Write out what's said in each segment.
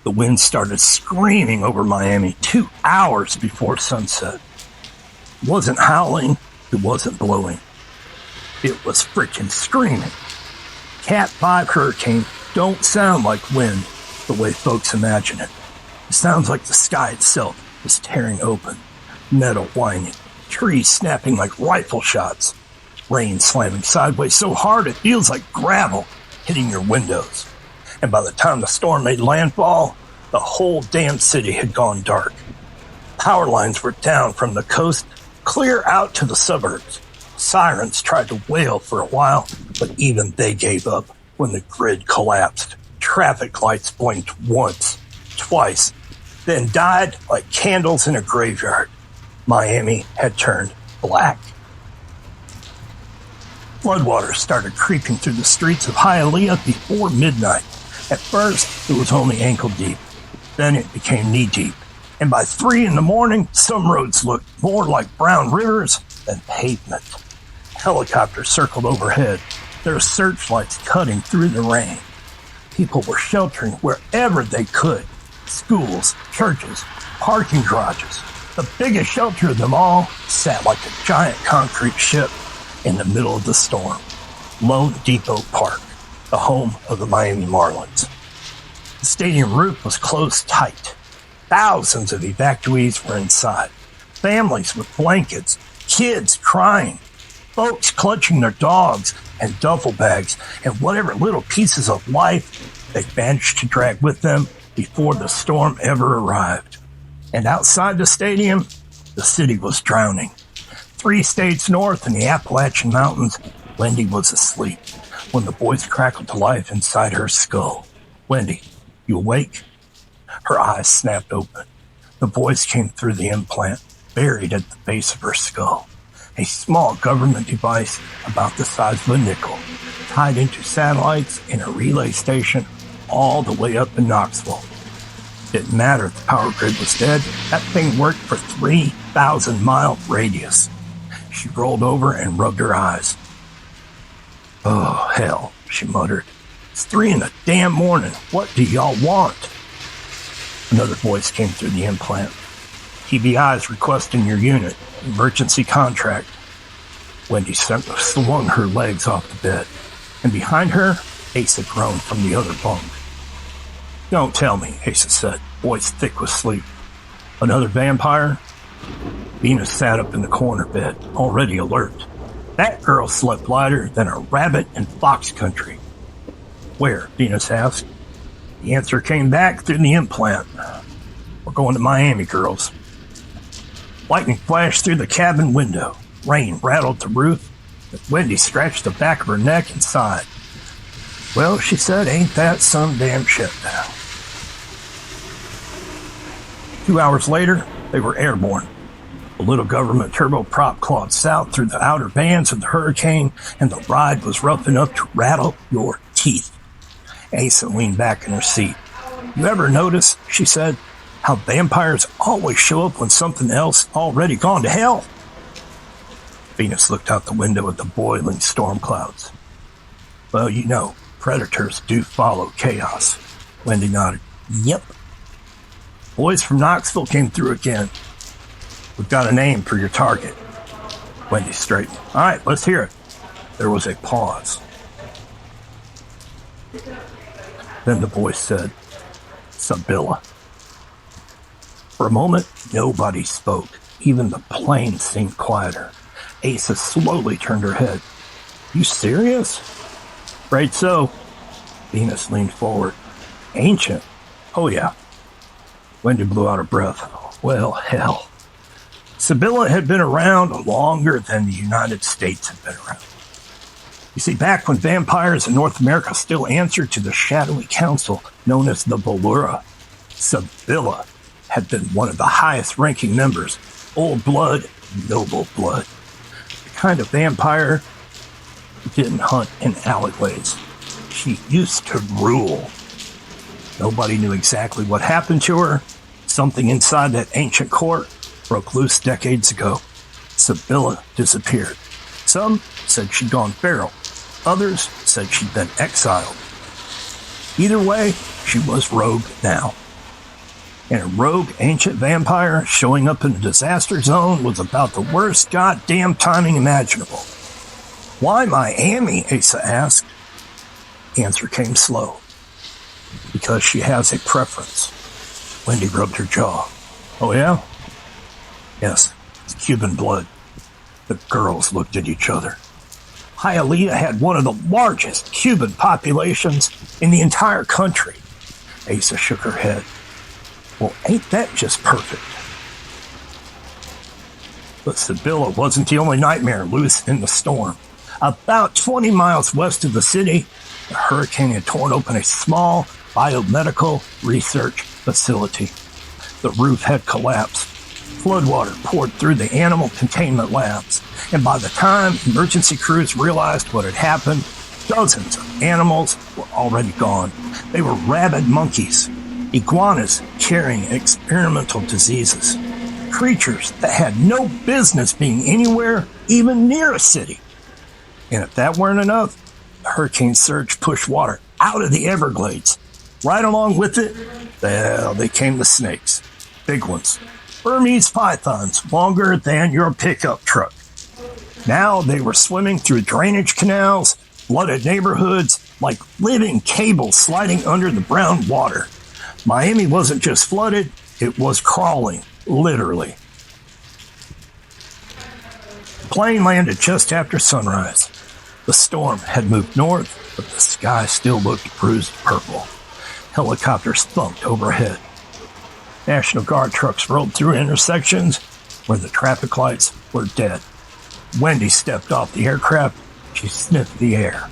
The wind started screaming over Miami 2 hours before sunset. It wasn't howling, it wasn't blowing. It was freaking screaming. Cat 5 hurricane don't sound like wind the way folks imagine it. It sounds like the sky itself is tearing open, metal whining, trees snapping like rifle shots, rain slamming sideways so hard it feels like gravel hitting your windows. And by the time the storm made landfall, the whole damn city had gone dark. Power lines were down from the coast clear out to the suburbs. Sirens tried to wail for a while, but even they gave up when the grid collapsed. Traffic lights blinked once, twice, then died like candles in a graveyard. Miami had turned black. Floodwaters started creeping through the streets of Hialeah before midnight. At first, it was only ankle deep. Then it became knee deep. And by 3 a.m, some roads looked more like brown rivers than pavement. Helicopters circled overhead, their searchlights cutting through the rain. People were sheltering wherever they could. Schools, churches, parking garages. The biggest shelter of them all sat like a giant concrete ship in the middle of the storm. LoanDepot Park, the home of the Miami Marlins. The stadium roof was closed tight. Thousands of evacuees were inside. Families with blankets, kids crying, folks clutching their dogs and duffel bags and whatever little pieces of life they managed to drag with them before the storm ever arrived. And outside the stadium, the city was drowning. 3 states north in the Appalachian Mountains, Wendy was asleep when the voice crackled to life inside her skull. "Wendy, you awake?" Her eyes snapped open. The voice came through the implant, buried at the base of her skull. A small government device about the size of a nickel, tied into satellites in a relay station all the way up in Knoxville. Didn't matter if the power grid was dead, that thing worked for 3,000-mile radius. She rolled over and rubbed her eyes. "Oh, hell," she muttered. "It's 3 a.m. What do y'all want?" Another voice came through the implant. "TBI's requesting your unit. Emergency contract." Wendy swung her legs off the bed, and behind her, Asa groaned from the other bunk. "Don't tell me," Asa said, voice thick with sleep. "Another vampire?" Venus sat up in the corner bed, already alert. That girl slept lighter than a rabbit in fox country. "Where?" Venus asked. The answer came back through the implant. "We're going to Miami, girls." Lightning flashed through the cabin window. Rain rattled the roof. Wendy scratched the back of her neck and sighed. "Well," she said, "ain't that some damn shit now?" 2 hours later, they were airborne. The little government turboprop clawed south through the outer bands of the hurricane, and the ride was rough enough to rattle your teeth. Asa leaned back in her seat. "You ever notice," she said, "how vampires always show up when something else already gone to hell?" Venus looked out the window at the boiling storm clouds. "Well, you know, predators do follow chaos." Wendy nodded. "Yep." Boys from Knoxville came through again. "We've got a name for your target." Wendy straightened. "All right, let's hear it." There was a pause. Then the voice said, "Sabilla." For a moment, nobody spoke. Even the plane seemed quieter. Asa slowly turned her head. "You serious?" "Right so." Venus leaned forward. "Ancient?" "Oh, yeah." Wendy blew out her breath. "Well, hell." Sabilla had been around longer than the United States had been around. You see, back when vampires in North America still answered to the shadowy council known as the Vollura, Sabilla had been one of the highest-ranking members. Old blood, noble blood. The kind of vampire who didn't hunt in alleyways. She used to rule. Nobody knew exactly what happened to her. Something inside that ancient court broke loose decades ago. Sabilla disappeared. Some said she'd gone feral. Others said she'd been exiled. Either way, she was rogue now. And a rogue ancient vampire showing up in a disaster zone was about the worst goddamn timing imaginable. Why Miami? Asa asked. The answer came slow. Because she has a preference. Wendy rubbed her jaw. Oh yeah? Yes, it's Cuban blood. The girls looked at each other. Hialeah had one of the largest Cuban populations in the entire country. Asa shook her head. Well, ain't that just perfect? But Sabilla wasn't the only nightmare loose in the storm. About 20 miles west of the city, the hurricane had torn open a small biomedical research facility. The roof had collapsed. Floodwater poured through the animal containment labs, and by the time emergency crews realized what had happened, dozens of animals were already gone. They were rabid monkeys, iguanas carrying experimental diseases, creatures that had no business being anywhere, even near a city. And if that weren't enough, the hurricane surge pushed water out of the Everglades. Right along with it, well, they came the snakes, big ones. Burmese pythons, longer than your pickup truck. Now they were swimming through drainage canals, flooded neighborhoods, like living cables sliding under the brown water. Miami wasn't just flooded, it was crawling, literally. The plane landed just after sunrise. The storm had moved north, but the sky still looked bruised purple. Helicopters thumped overhead. National Guard trucks rolled through intersections where the traffic lights were dead. Wendy stepped off the aircraft. She sniffed the air.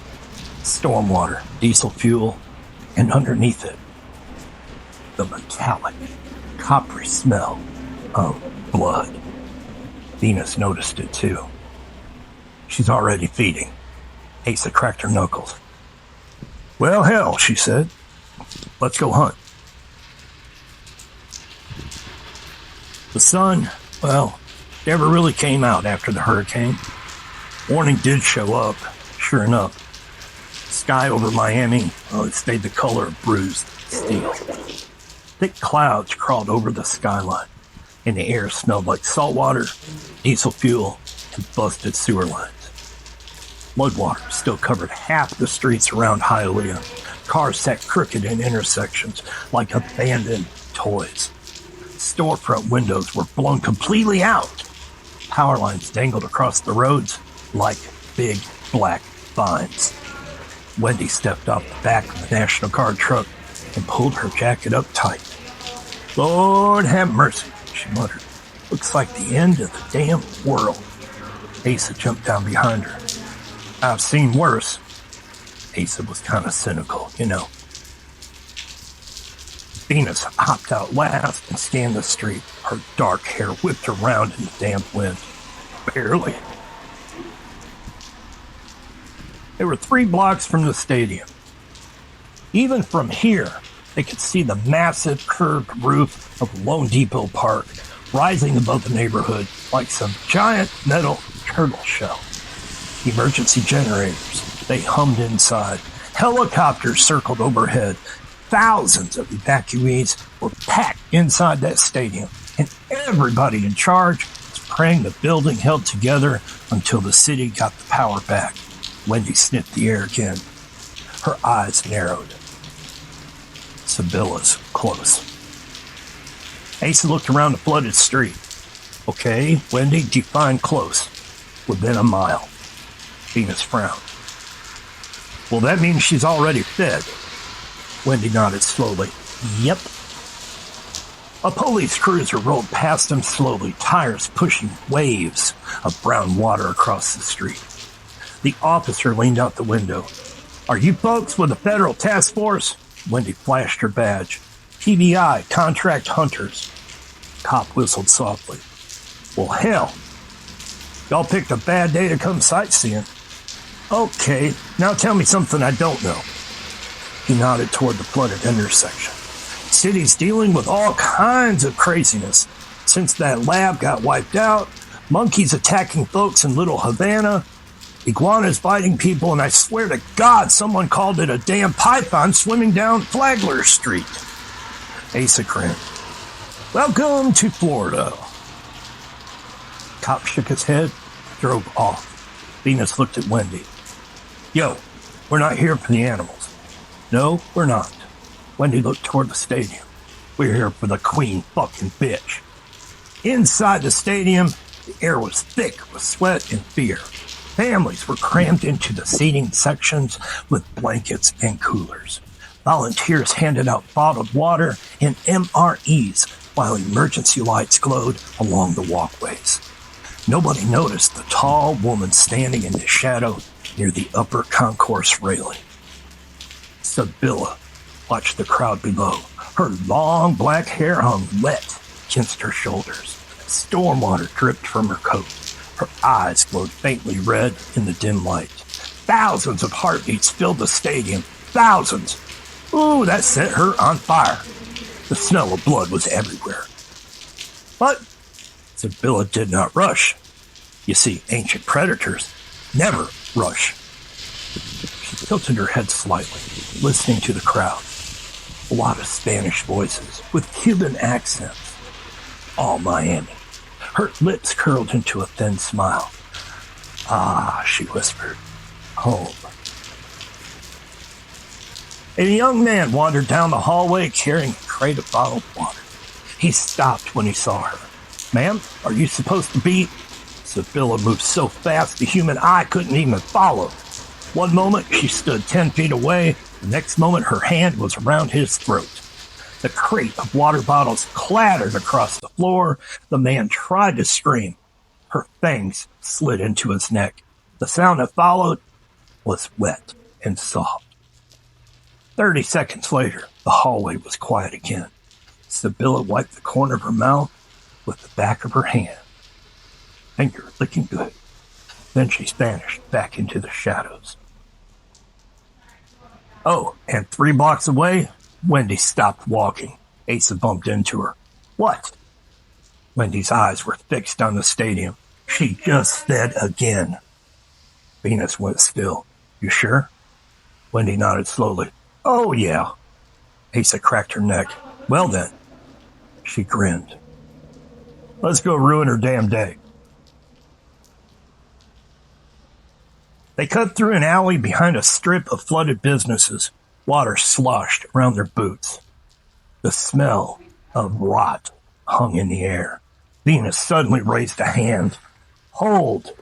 Stormwater, diesel fuel, and underneath it, the metallic, coppery smell of blood. Venus noticed it too. She's already feeding. Asa cracked her knuckles. Well, hell, she said. Let's go hunt. The sun, well, never really came out after the hurricane. Morning did show up, sure enough. Sky over Miami, well, it stayed the color of bruised steel. Thick clouds crawled over the skyline, and the air smelled like salt water, diesel fuel, and busted sewer lines. Floodwater still covered half the streets around Hialeah. Cars sat crooked in intersections like abandoned toys. Storefront windows were blown completely out. Power lines dangled across the roads like big black vines. Wendy stepped off the back of the National Guard truck and pulled her jacket up tight. Lord have mercy, she muttered. Looks like the end of the damn world. Asa jumped down behind her. I've seen worse. Asa was kind of cynical, you know. Venus hopped out last and scanned the street. Her dark hair whipped around in the damp wind. Barely. They were 3 blocks from the stadium. Even from here, they could see the massive curved roof of LoanDepot Park rising above the neighborhood like some giant metal turtle shell. Emergency generators, they hummed inside. Helicopters circled overhead. Thousands of evacuees were packed inside that stadium, and everybody in charge was praying the building held together until the city got the power back. Wendy sniffed the air again. Her eyes narrowed. Sabilla's close. Asa looked around the flooded street. Okay, Wendy, define close. Within a mile. Venus frowned. Well, that means she's already fed. Wendy nodded slowly. Yep. A police cruiser rolled past them slowly, tires pushing waves of brown water across the street. The officer leaned out the window. Are you folks with the federal task force? Wendy flashed her badge. PBI, contract hunters. Cop whistled softly. Well, hell. Y'all picked a bad day to come sightseeing. Okay, now tell me something I don't know. He nodded toward the flooded intersection. City's dealing with all kinds of craziness. Since that lab got wiped out, monkeys attacking folks in Little Havana, iguanas biting people, and I swear to God someone called it a damn python swimming down Flagler Street. Asa grinned. Welcome to Florida. Cop shook his head, drove off. Venus looked at Wendy. Yo, we're not here for the animals. No, we're not. Wendy looked toward the stadium. We're here for the queen fucking bitch. Inside the stadium, the air was thick with sweat and fear. Families were crammed into the seating sections with blankets and coolers. Volunteers handed out bottled water and MREs while emergency lights glowed along the walkways. Nobody noticed the tall woman standing in the shadow near the upper concourse railing. Sabilla watched the crowd below. Her long black hair hung wet against her shoulders. Stormwater dripped from her coat. Her eyes glowed faintly red in the dim light. Thousands of heartbeats filled the stadium. Thousands. Ooh, that set her on fire. The smell of blood was everywhere. But Sabilla did not rush. You see, ancient predators never rush. She tilted her head slightly, listening to the crowd. A lot of Spanish voices with Cuban accents. All Miami. Her lips curled into a thin smile. Ah, she whispered. Home. A young man wandered down the hallway carrying a crate of bottled water. He stopped when he saw her. Ma'am, are you supposed to be... Sabilla moved so fast the human eye couldn't even follow. One moment she stood 10 feet away. The next moment her hand was around his throat. The crate of water bottles clattered across the floor. The man tried to scream. Her fangs slid into his neck. The sound that followed was wet and soft. 30 seconds later, the hallway was quiet again. Sabilla wiped the corner of her mouth with the back of her hand. Finger licking good. Then she vanished back into the shadows. Oh, and 3 blocks away, Wendy stopped walking. Asa bumped into her. What? Wendy's eyes were fixed on the stadium. She just said again. Venus went still. You sure? Wendy nodded slowly. Oh, yeah. Asa cracked her neck. Well then. She grinned. Let's go ruin her damn day. They cut through an alley behind a strip of flooded businesses. Water sloshed around their boots. The smell of rot hung in the air. Venus suddenly raised a hand. Hold!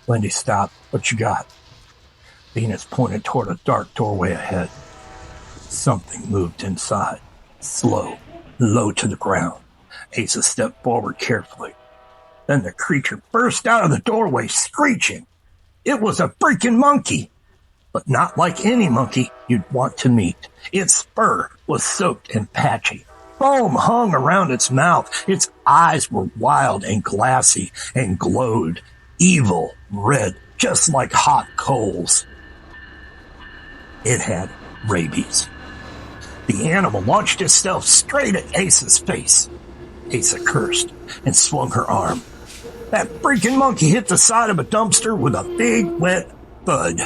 Wendy stopped. What you got? Venus pointed toward a dark doorway ahead. Something moved inside. Slow, low to the ground. Asa stepped forward carefully. Then the creature burst out of the doorway, screeching. It was a freaking monkey, but not like any monkey you'd want to meet. Its fur was soaked and patchy. Foam hung around its mouth. Its eyes were wild and glassy and glowed, evil red, just like hot coals. It had rabies. The animal launched itself straight at Asa's face. Asa cursed and swung her arm. That freaking monkey hit the side of a dumpster with a big, wet thud.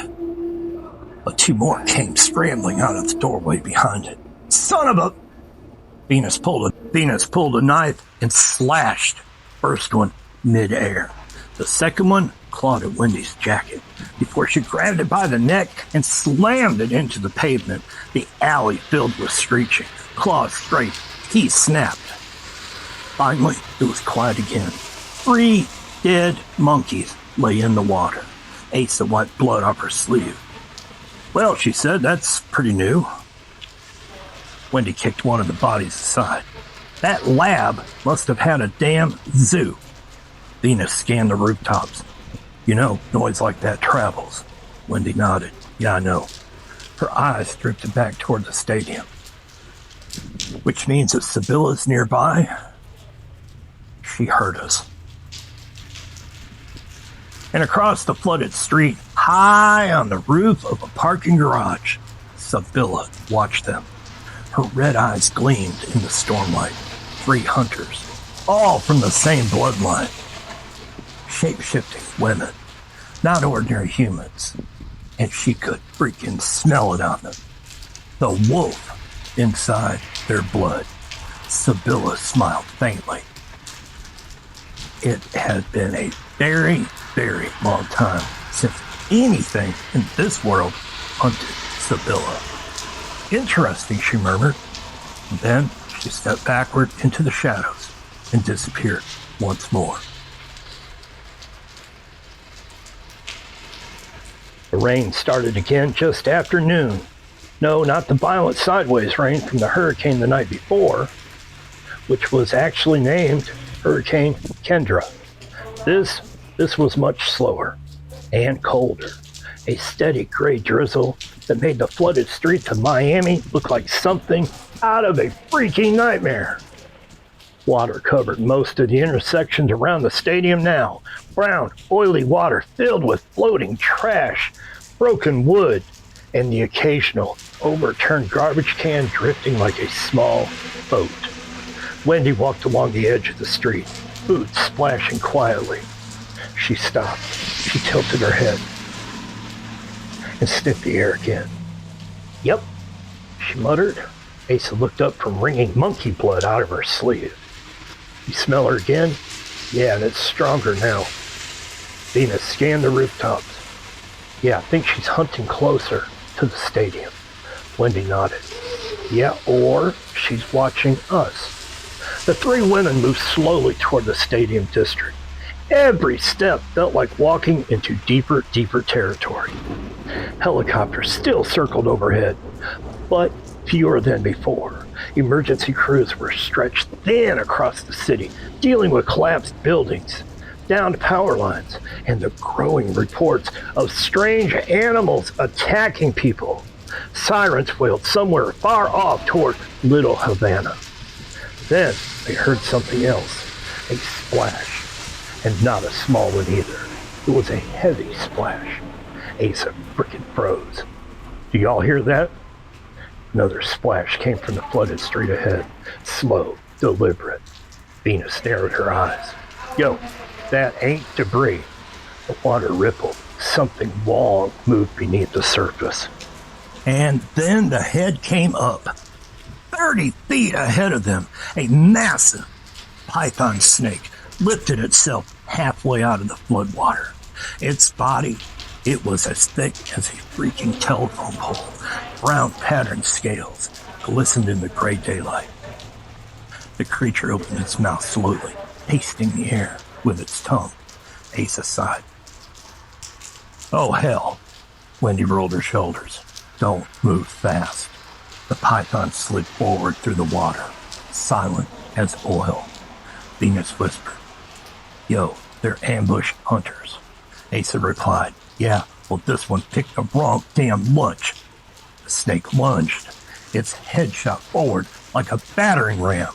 But 2 more came scrambling out of the doorway behind it. Son of a... Venus pulled a knife and slashed the first one mid-air. The second one clawed at Wendy's jacket before she grabbed it by the neck and slammed it into the pavement. The alley filled with screeching. Claws straight. Teeth snapped. Finally, it was quiet again. 3 dead monkeys lay in the water. Asa wiped blood off her sleeve. Well, she said, that's pretty new. Wendy kicked one of the bodies aside. That lab must have had a damn zoo. Venus scanned the rooftops. You know, noise like that travels. Wendy nodded. Yeah, I know. Her eyes drifted back toward the stadium. Which means if Sabilla's nearby, she heard us. And across the flooded street, high on the roof of a parking garage, Sabilla watched them. Her red eyes gleamed in the stormlight. 3 hunters, all from the same bloodline. Shape-shifting women, not ordinary humans. And she could freaking smell it on them. The wolf inside their blood. Sabilla smiled faintly. It had been a very, very long time since anything in this world hunted Sabilla. Interesting, she murmured. And then she stepped backward into the shadows and disappeared once more. The rain started again just after noon. No, not the violent sideways rain from the hurricane the night before, which was actually named Hurricane Kendra. This was much slower and colder. A steady gray drizzle that made the flooded streets of Miami look like something out of a freaking nightmare. Water covered most of the intersections around the stadium now. Brown, oily water filled with floating trash, broken wood, and the occasional overturned garbage can drifting like a small boat. Wendy walked along the edge of the street, boots splashing quietly. She stopped. She tilted her head and sniffed the air again. "Yep," she muttered. Asa looked up from wringing monkey blood out of her sleeve. "You smell her again?" "Yeah, and it's stronger now." Venus scanned the rooftops. "Yeah, I think she's hunting closer to the stadium." Wendy nodded. "Yeah, or she's watching us." The three women moved slowly toward the stadium district. Every step felt like walking into deeper territory. Helicopters still circled overhead, but fewer than before. Emergency crews were stretched thin across the city, dealing with collapsed buildings, downed power lines, and the growing reports of strange animals attacking people. Sirens wailed somewhere far off toward Little Havana. Then they heard something else, a splash, and not a small one either. It was a heavy splash. Asa frickin' froze. "Do y'all hear that?" Another splash came from the flooded street ahead, slow, deliberate. Venus narrowed her eyes. "Yo, that ain't debris." The water rippled. Something long moved beneath the surface. And then the head came up. 30 feet ahead of them, a massive python snake lifted itself halfway out of the floodwater. Its body, it was as thick as a freaking telephone pole. Brown patterned scales glistened in the gray daylight. The creature opened its mouth slowly, tasting the air with its tongue. Asa sighed. "Oh, hell." Wendy rolled her shoulders. "Don't move fast." The python slid forward through the water, silent as oil. Venus whispered, "Yo, they're ambush hunters." Asa replied, "Yeah, well, this one picked the wrong damn lunch." The snake lunged. Its head shot forward like a battering ram.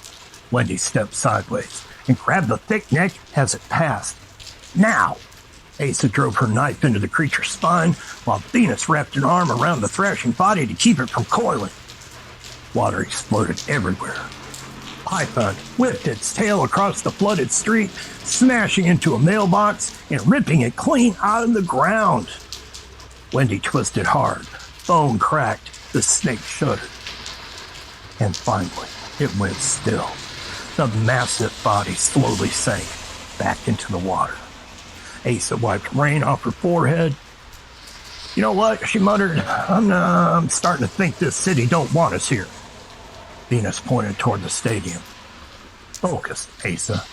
Wendy stepped sideways and grabbed the thick neck as it passed. "Now!" Asa drove her knife into the creature's spine while Venus wrapped an arm around the thrashing body to keep it from coiling. Water exploded everywhere. Python whipped its tail across the flooded street, smashing into a mailbox and ripping it clean out of the ground. Wendy twisted hard. Bone cracked. The snake shuddered. And finally, it went still. The massive body slowly sank back into the water. Asa wiped rain off her forehead. "You know what?" she muttered. I'm starting to think this city don't want us here." Venus pointed toward the stadium. "Focus, Asa."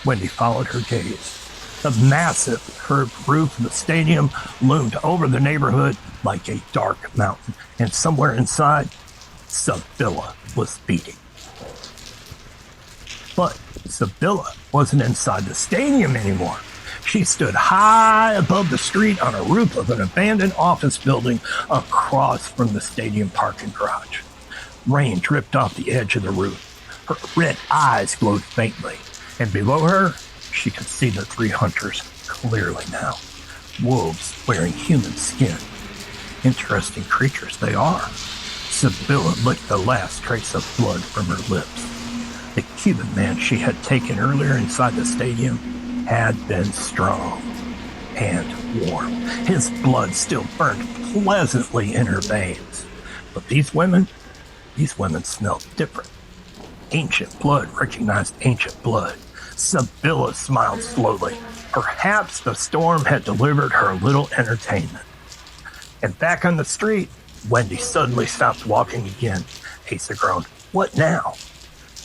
Wendy followed her gaze. The massive curved roof of the stadium loomed over the neighborhood like a dark mountain, and somewhere inside, Sabilla was beating. But Sabilla wasn't inside the stadium anymore. She stood high above the street on a roof of an abandoned office building across from the stadium parking garage. Rain dripped off the edge of the roof. Her red eyes glowed faintly, and below her, she could see the three hunters clearly now. Wolves wearing human skin. Interesting creatures they are. Sabilla licked the last trace of blood from her lips. The Cuban man she had taken earlier inside the stadium had been strong and warm. His blood still burned pleasantly in her veins. But these women smelled different. Ancient blood recognized ancient blood. Sabilla smiled slowly. Perhaps the storm had delivered her a little entertainment. And back on the street, Wendy suddenly stopped walking again. Asa groaned, "What now?"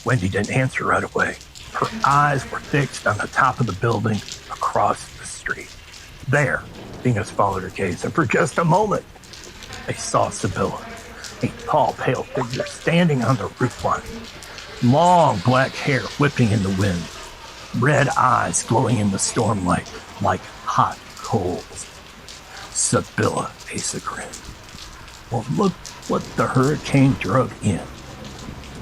Wendy didn't answer right away. Her eyes were fixed on the top of the building across the street. There, Venus followed her gaze, and for just a moment, they saw Sabilla, a tall, pale figure standing on the roofline. Long black hair whipping in the wind. Red eyes glowing in the stormlight like hot coals. Sabilla, Asa grinned. Well, look what the hurricane drug in.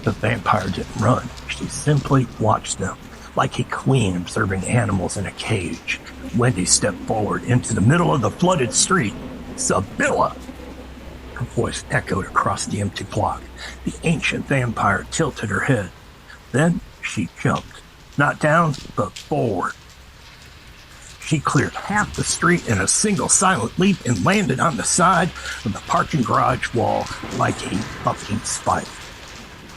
The vampire didn't run. She simply watched them, like a queen observing animals in a cage. Wendy stepped forward into the middle of the flooded street. "Sabilla!" Her voice echoed across the empty block. The ancient vampire tilted her head. Then she jumped, not down, but forward. She cleared half the street in a single silent leap and landed on the side of the parking garage wall like a bucking spider.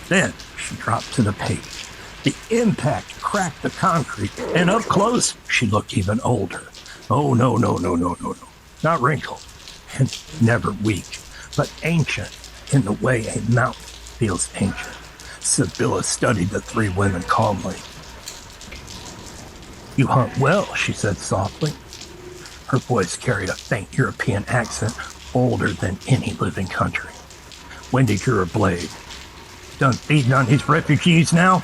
Then she dropped to the pavement. The impact cracked the concrete, and up close, she looked even older. Oh, no. Not wrinkled, and never weak, but ancient in the way a mountain feels ancient. Sabilla studied the three women calmly. "You hunt well," she said softly. Her voice carried a faint European accent, older than any living country. Wendy drew her blade. "Done feeding on these refugees now?"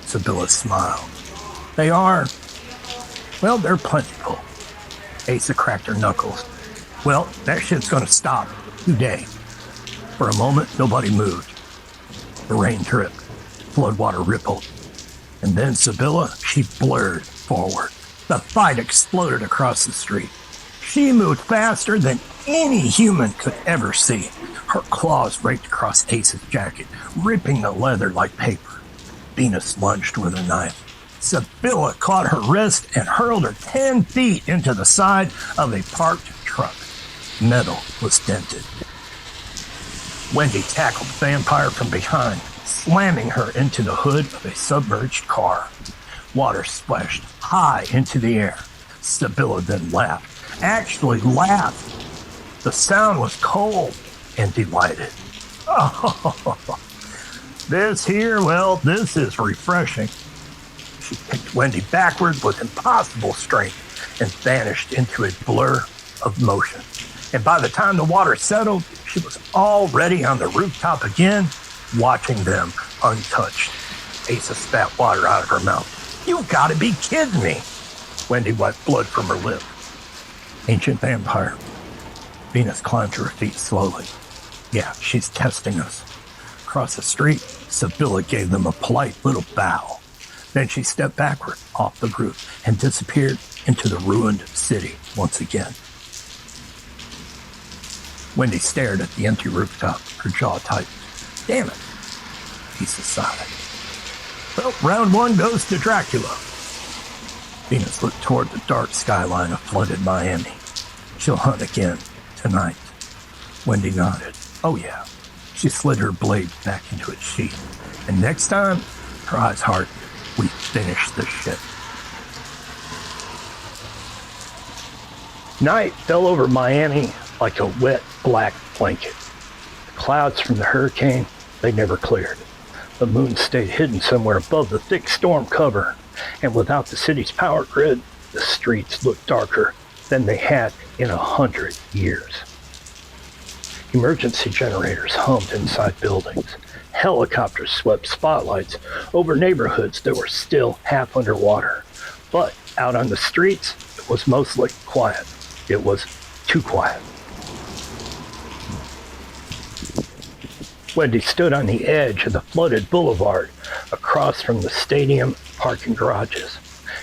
Sabilla smiled. "They are. Well, they're plentiful." Asa cracked her knuckles. "Well, that shit's gonna stop today." For a moment, nobody moved. The rain dripped. Floodwater rippled. And then Sabilla, she blurred forward. The fight exploded across the street. She moved faster than any human could ever see. Her claws raked across Ace's jacket, ripping the leather like paper. Venus lunged with her knife. Sabilla caught her wrist and hurled her 10 feet into the side of a parked truck. Metal was dented. Wendy tackled the vampire from behind, slamming her into the hood of a submerged car. Water splashed high into the air. Sabilla then laughed. Actually laughed. The sound was cold and delighted. "Oh, this is refreshing." She picked Wendy backward with impossible strength and vanished into a blur of motion. And by the time the water settled, she was already on the rooftop again, watching them untouched. Asa spat water out of her mouth. "You gotta be kidding me." Wendy wiped blood from her lip. "Ancient vampire." Venus climbed to her feet slowly. "Yeah, she's testing us." Across the street, Sabilla gave them a polite little bow. Then she stepped backward off the roof and disappeared into the ruined city once again. Wendy stared at the empty rooftop, her jaw tightened. "Damn it," Asa sighed. "Well, round one goes to Dracula." Venus looked toward the dark skyline of flooded Miami. "She'll hunt again tonight." Wendy nodded. "Oh yeah." She slid her blade back into its sheath. "And next time," her eyes hardened, "we finish this shit." Night fell over Miami like a wet black blanket. The clouds from the hurricane, they never cleared. The moon stayed hidden somewhere above the thick storm cover, and without the city's power grid, the streets looked darker than they had in 100 years. Emergency generators hummed inside buildings. Helicopters swept spotlights over neighborhoods that were still half underwater. But out on the streets, it was mostly quiet. It was too quiet. Wendy stood on the edge of the flooded boulevard across from the stadium parking garages.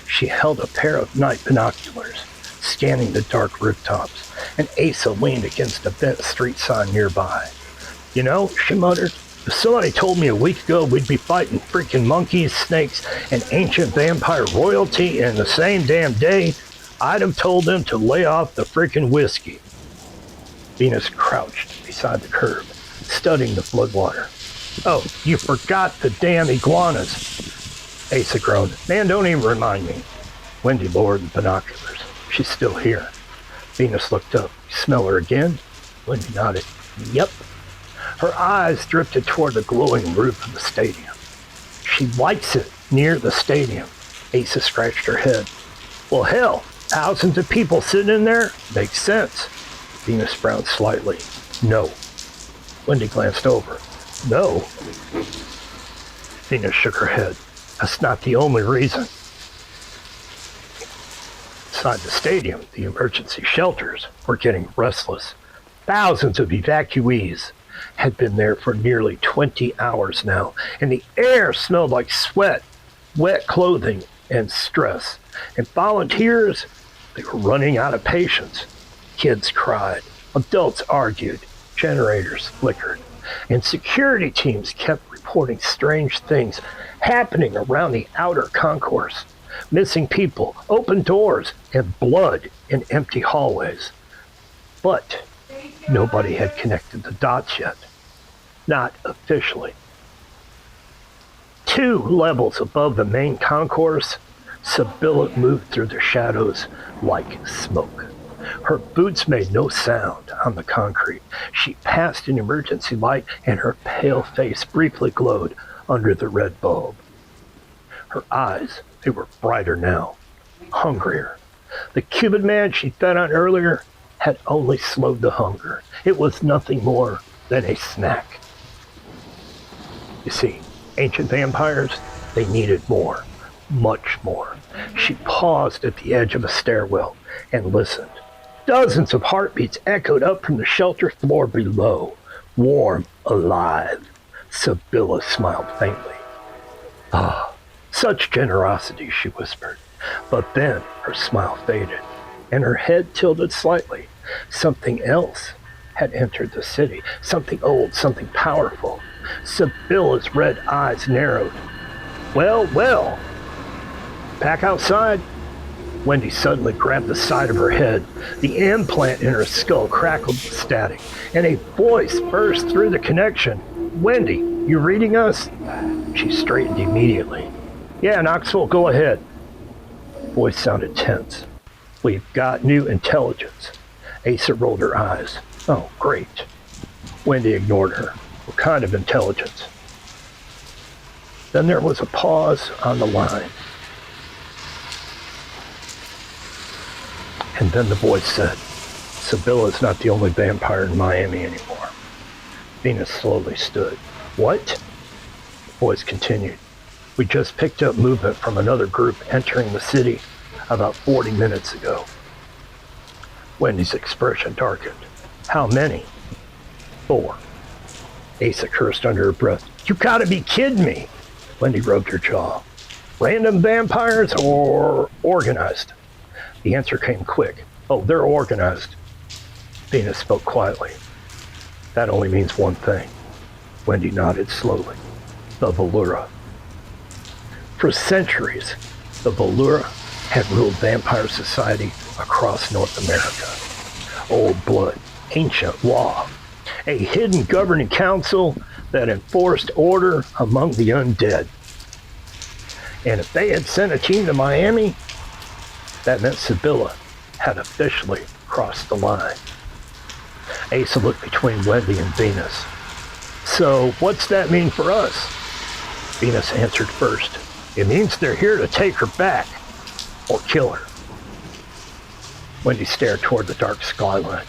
She held a pair of night binoculars, scanning the dark rooftops, and Asa leaned against a bent street sign nearby. "You know," she muttered, "if somebody told me a week ago we'd be fighting freaking monkeys, snakes, and ancient vampire royalty in the same damn day, I'd have told them to lay off the freaking whiskey." Venus crouched beside the curb, studying the floodwater. Oh, you forgot the damn iguanas, Asa groaned. Man, don't even remind me. Wendy lowered the binoculars. She's still here. Venus looked up. You smell her again? Wendy nodded. Yep. Her eyes drifted toward the glowing roof of the stadium. She likes it near the stadium. Asa scratched her head. Well, hell, thousands of people sitting in there? Makes sense. Venus frowned slightly. No. Wendy glanced over. No. Venus shook her head. That's not the only reason. Inside the stadium, the emergency shelters were getting restless. Thousands of evacuees had been there for nearly 20 hours now, and the air smelled like sweat, wet clothing, and stress. And volunteers, they were running out of patience. Kids cried, adults argued, generators flickered, and security teams kept reporting strange things happening around the outer concourse. Missing people, open doors, and blood in empty hallways. But nobody had connected the dots yet. Not officially. 2 levels above the main concourse, Sabilla moved through the shadows like smoke. Her boots made no sound on the concrete. She passed an emergency light, and her pale face briefly glowed under the red bulb. Her eyes, they were brighter now, hungrier. The Cuban man she fed on earlier had only slowed the hunger. It was nothing more than a snack. You see, ancient vampires, they needed more, much more. She paused at the edge of a stairwell and listened. Dozens of heartbeats echoed up from the shelter floor below. Warm, alive. Sabilla smiled faintly. Ah, such generosity, she whispered. But then her smile faded, and her head tilted slightly. Something else had entered the city. Something old, something powerful. Sabilla's red eyes narrowed. Well, well. Back outside. Wendy suddenly grabbed the side of her head. The implant in her skull crackled with static, and a voice burst through the connection. Wendy, you reading us? She straightened immediately. Yeah, Knoxville, go ahead. Voice sounded tense. We've got new intelligence. Asa rolled her eyes. Oh, great. Wendy ignored her. What kind of intelligence? Then there was a pause on the line. And then the voice said, Sabilla's not the only vampire in Miami anymore. Venus slowly stood. What? The voice continued. We just picked up movement from another group entering the city about 40 minutes ago. Wendy's expression darkened. How many? 4. Asa cursed under her breath. You gotta be kidding me. Wendy rubbed her jaw. Random vampires or organized? The answer came quick. Oh, they're organized. Venus spoke quietly. That only means one thing. Wendy nodded slowly. The Vollura. For centuries, the Vollura had ruled vampire society across North America. Old blood, ancient law, a hidden governing council that enforced order among the undead. And if they had sent a team to Miami, that meant Sabilla had officially crossed the line. Asa looked between Wendy and Venus. So what's that mean for us? Venus answered first. It means they're here to take her back, or kill her. Wendy stared toward the dark skyline.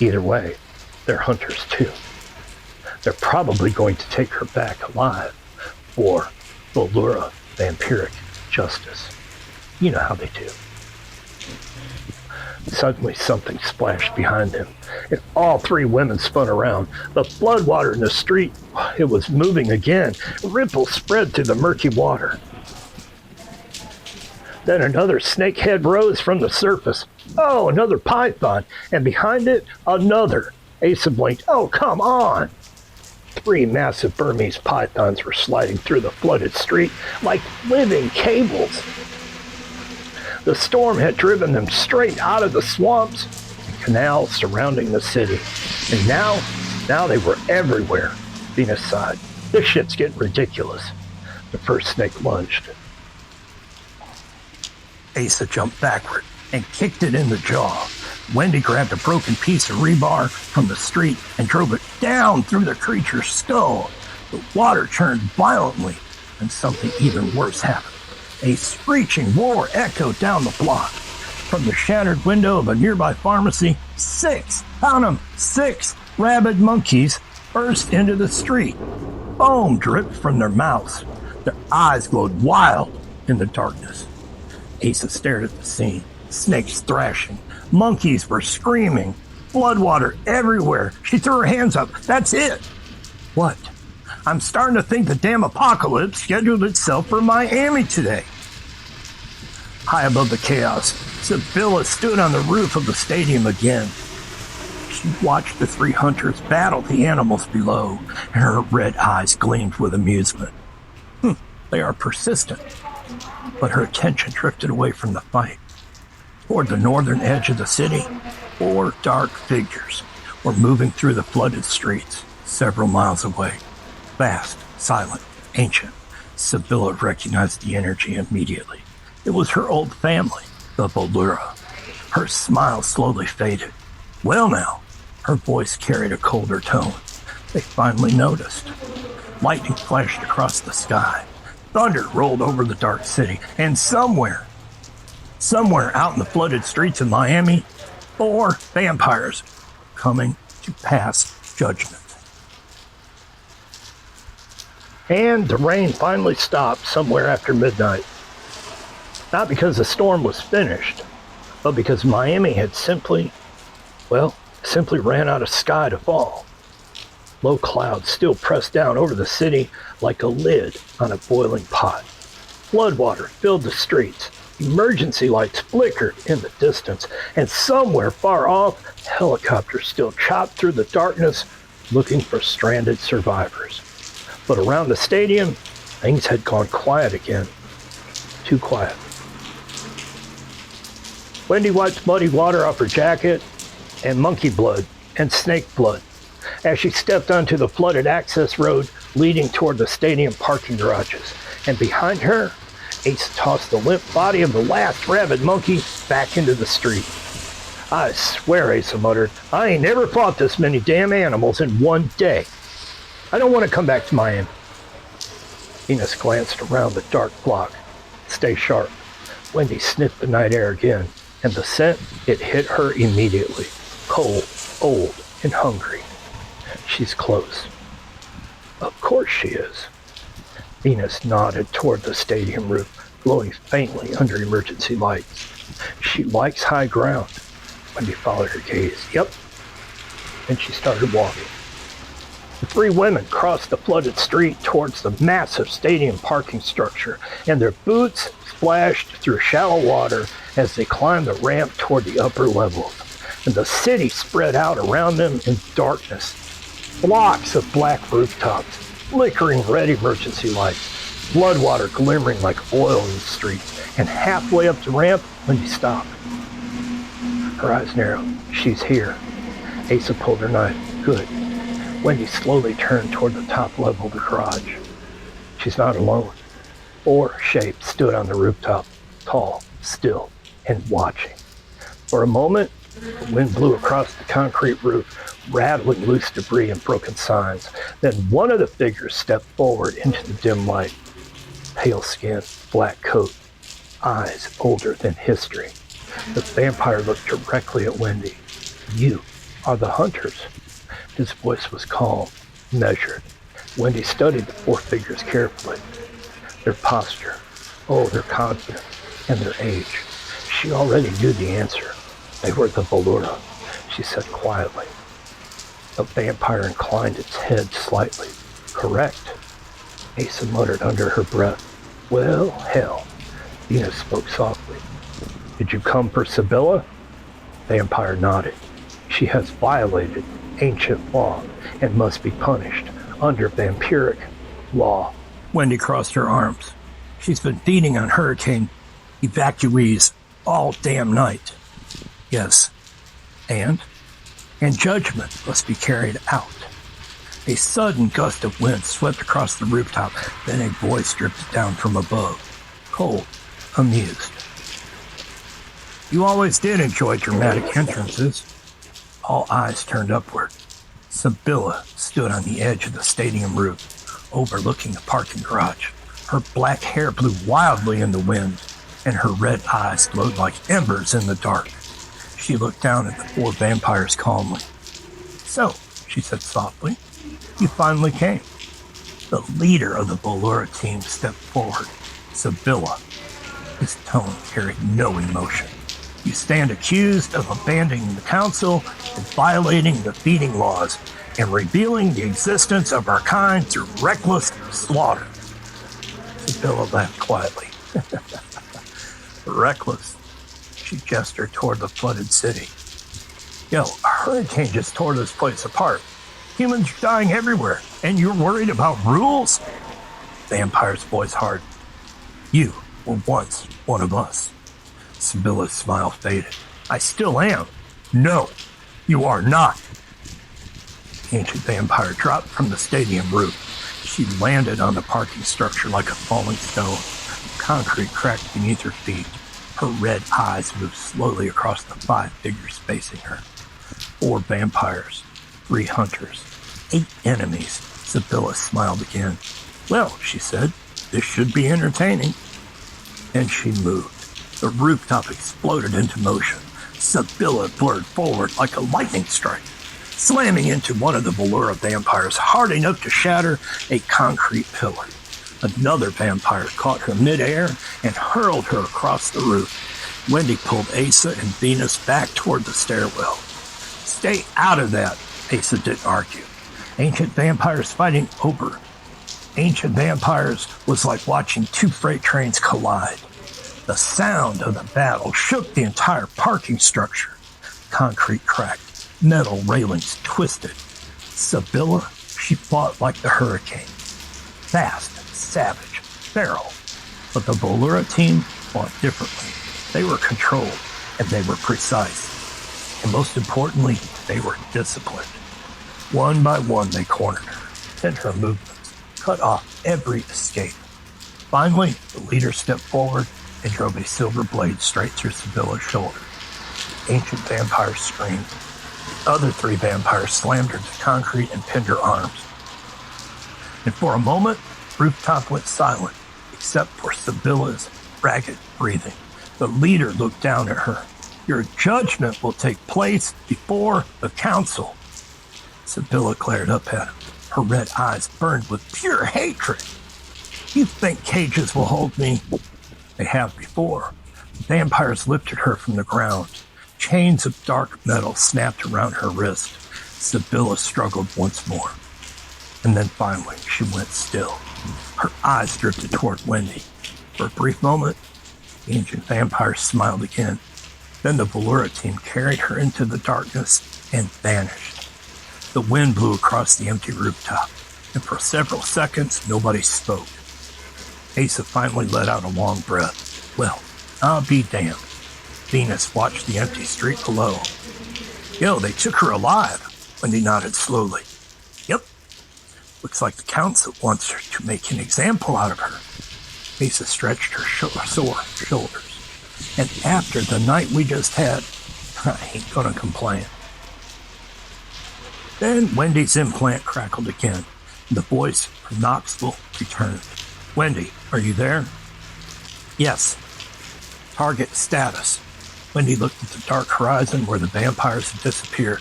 Either way, they're hunters too. They're probably going to take her back alive for Vollura vampiric justice. You know how they do. Suddenly something splashed behind them, and all 3 women spun around. The floodwater in the street, it was moving again. Ripples spread through the murky water. Then another snake head rose from the surface. Oh, another python, and behind it, another. Asa blinked. Oh, come on! 3 massive Burmese pythons were sliding through the flooded street like living cables. The storm had driven them straight out of the swamps and canals surrounding the city. And now they were everywhere, Venus sighed. This shit's getting ridiculous. The first snake lunged. Asa jumped backward and kicked it in the jaw. Wendy grabbed a broken piece of rebar from the street and drove it down through the creature's skull. The water churned violently, and something even worse happened. A screeching roar echoed down the block. From the shattered window of a nearby pharmacy, 6 rabid monkeys burst into the street. Foam dripped from their mouths. Their eyes glowed wild in the darkness. Asa stared at the scene. Snakes thrashing. Monkeys were screaming. Blood water everywhere. She threw her hands up. That's it. What? I'm starting to think the damn apocalypse scheduled itself for Miami today. High above the chaos, Sabilla stood on the roof of the stadium again. She watched the 3 hunters battle the animals below, and her red eyes gleamed with amusement. They are persistent. But her attention drifted away from the fight. Toward the northern edge of the city, 4 dark figures were moving through the flooded streets several miles away. Vast, silent, ancient. Sabilla recognized the energy immediately. It was her old family, the Vollura. Her smile slowly faded. Well now, her voice carried a colder tone. They finally noticed. Lightning flashed across the sky. Thunder rolled over the dark city, and somewhere out in the flooded streets of Miami, 4 vampires coming to pass judgment. And the rain finally stopped somewhere after midnight. Not because the storm was finished, but because Miami had simply ran out of sky to fall. Low clouds still pressed down over the city like a lid on a boiling pot. Floodwater filled the streets. Emergency lights flickered in the distance, and somewhere far off, helicopters still chopped through the darkness looking for stranded survivors. But around the stadium, things had gone quiet again. Too quiet. Wendy wiped muddy water off her jacket and monkey blood and snake blood as she stepped onto the flooded access road leading toward the stadium parking garages. And behind her, Ace tossed the limp body of the last rabid monkey back into the street. I swear, Asa muttered, I ain't never fought this many damn animals in one day. I don't want to come back to Miami. Venus glanced around the dark block. Stay sharp. Wendy sniffed the night air again, and the scent, it hit her immediately. Cold, old, and hungry. She's close. Of course she is. Venus nodded toward the stadium roof, glowing faintly under emergency lights. She likes high ground. Wendy followed her gaze. Yep. And she started walking. The 3 women crossed the flooded street towards the massive stadium parking structure, and their boots splashed through shallow water as they climbed the ramp toward the upper levels. And the city spread out around them in darkness. Blocks of black rooftops, flickering red emergency lights, floodwater glimmering like oil in the streets, and halfway up the ramp, Wendy stopped. Her eyes narrowed. She's here. Asa pulled her knife. Good. Wendy slowly turned toward the top level of the garage. She's not alone. 4 shapes stood on the rooftop, tall, still, and watching. For a moment, the wind blew across the concrete roof, rattling loose debris and broken signs. Then one of the figures stepped forward into the dim light. Pale skin, black coat, eyes older than history. The vampire looked directly at Wendy. You are the hunters. His voice was calm, measured. Wendy studied the 4 figures carefully. Their posture, their confidence, and their age. She already knew the answer. They were the Vollura, she said quietly. The vampire inclined its head slightly. Correct. Asa muttered under her breath. Well, hell. Venus spoke softly. Did you come for Sabilla? Vampire nodded. She has violated ancient law and must be punished under vampiric law. Wendy crossed her arms. She's been feeding on hurricane evacuees all damn night. Yes. And judgment must be carried out. A sudden gust of wind swept across the rooftop, then a voice drifted down from above, cold, amused. You always did enjoy dramatic entrances. All eyes turned upward. Sabilla stood on the edge of the stadium roof, overlooking the parking garage. Her black hair blew wildly in the wind, and her red eyes glowed like embers in the dark. She looked down at the 4 vampires calmly. So, she said softly, you finally came. The leader of the Vollura team stepped forward, Sabilla. His tone carried no emotion. You stand accused of abandoning the council and violating the feeding laws and revealing the existence of our kind through reckless slaughter. Sabilla laughed quietly. Reckless. She gestured toward the flooded city. Yo, a hurricane just tore this place apart. Humans are dying everywhere, and you're worried about rules? Vampire's voice hardened. You were once one of us. Sabilla's smile faded. I still am. No, you are not. The ancient vampire dropped from the stadium roof. She landed on the parking structure like a falling stone. Concrete cracked beneath her feet. Her red eyes moved slowly across the 5 figures facing her. 4 vampires, 3 hunters, 8 enemies. Sabilla smiled again. Well, she said, this should be entertaining. And she moved. The rooftop exploded into motion. Sabilla blurred forward like a lightning strike, slamming into one of the Vollura vampires hard enough to shatter a concrete pillar. Another vampire caught her midair and hurled her across the roof. Wendy pulled Asa and Venus back toward the stairwell. Stay out of that, Asa didn't argue. Ancient vampires fighting over ancient vampires was like watching 2 freight trains collide. The sound of the battle shook the entire parking structure. Concrete cracked, metal railings twisted. Sabilla, she fought like the hurricane. Fast, savage, feral. But the Vollura team fought differently. They were controlled, and they were precise. And most importantly, they were disciplined. One by one, they cornered her, pinned her movements, cut off every escape. Finally, the leader stepped forward and drove a silver blade straight through Sabilla's shoulder. Ancient vampire screamed. The other 3 vampires slammed her to concrete and pinned her arms. And for a moment, the rooftop went silent, except for Sabilla's ragged breathing. The leader looked down at her. Your judgment will take place before the council. Sabilla glared up at him. Her red eyes burned with pure hatred. You think cages will hold me? They have before. The vampires lifted her from the ground. Chains of dark metal snapped around her wrist. Sabilla struggled once more. And then finally, she went still. Her eyes drifted toward Wendy. For a brief moment, the ancient vampire smiled again. Then the Vollura team carried her into the darkness and vanished. The wind blew across the empty rooftop, and for several seconds, nobody spoke. Asa finally let out a long breath. Well, I'll be damned. Venus watched the empty street below. Yo, they took her alive. Wendy nodded slowly. Yep. Looks like the council wants her to make an example out of her. Asa stretched her sore shoulders. And after the night we just had, I ain't gonna complain. Then Wendy's implant crackled again. The voice from Knoxville returned. Wendy, are you there? Yes. Target status. Wendy looked at the dark horizon where the vampires had disappeared.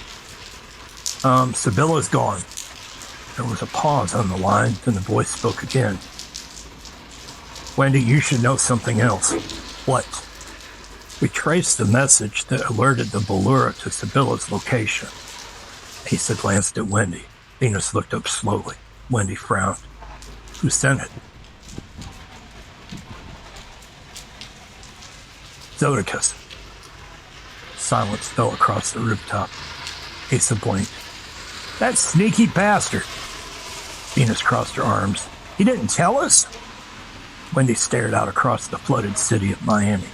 Sabilla's gone. There was a pause on the line, then the voice spoke again. Wendy, you should know something else. What? We traced the message that alerted the Vollura to Sabilla's location. Asa glanced at Wendy. Venus looked up slowly. Wendy frowned. Who sent it? Zodicus. Silence fell across the rooftop. Asa blinked. That sneaky bastard. Venus crossed her arms. He didn't tell us? Wendy stared out across the flooded city of Miami.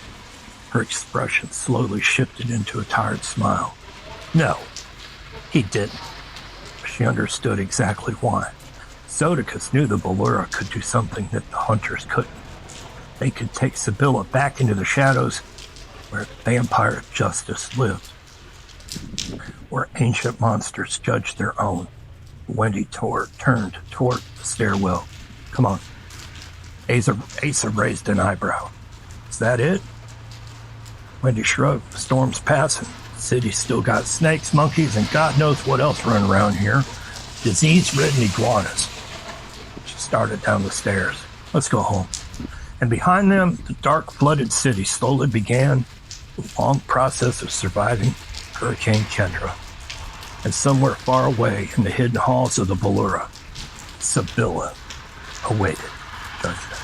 Her expression slowly shifted into a tired smile. No, he didn't. She understood exactly why. Zodicus knew the Vollura could do something that the hunters couldn't. They could take Sabilla back into the shadows where vampire justice lived, where ancient monsters judged their own. Wendy turned toward the stairwell. Come on. Asa raised an eyebrow. Is that it? Wendy shrugged. The storm's passing. The city's still got snakes, monkeys, and God knows what else running around here. Disease-ridden iguanas. She started down the stairs. Let's go home. And behind them, the dark, flooded city slowly began the long process of surviving Hurricane Kendra. And somewhere far away in the hidden halls of the Vollura, Sabilla awaited judgment.